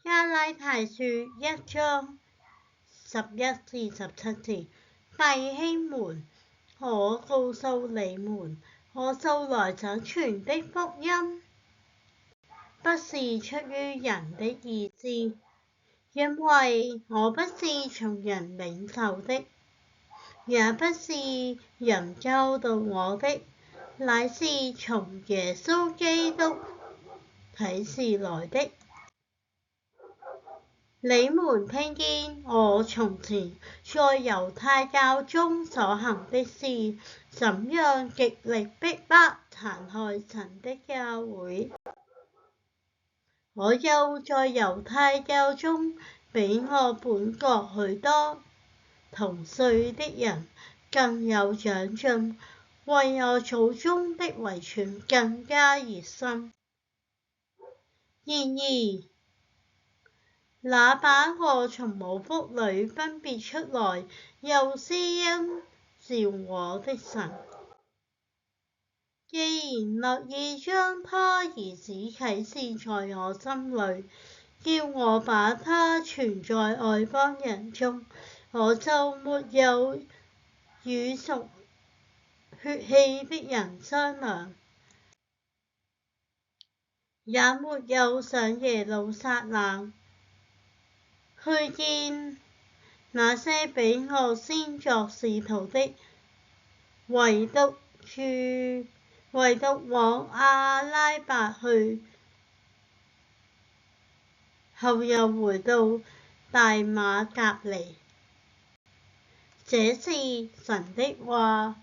加拉太書1章11至17節，弟兄們，我告訴你們，我素來所傳的福音，不是出於人的意志，因為我不是從人領受的，也不是人教導我的，乃是從耶穌基督啟示來的。你們聽見我從前在猶太教中所行的事，怎樣極力逼迫殘害神的教會。我又在猶太教中比我本國許多同歲的人更有長進，為我祖宗的遺傳更加熱心。然而那把我從母腹裡分別出來，又施恩召我的神，既然樂意將他兒子啟示在我心裡，叫我把他傳在外邦人中，我就沒有與屬血氣的人商量，也沒有上耶路撒冷去見那些比我先作使徒的，唯獨往亞拉伯去，後又回到大馬革尼。這是神的話。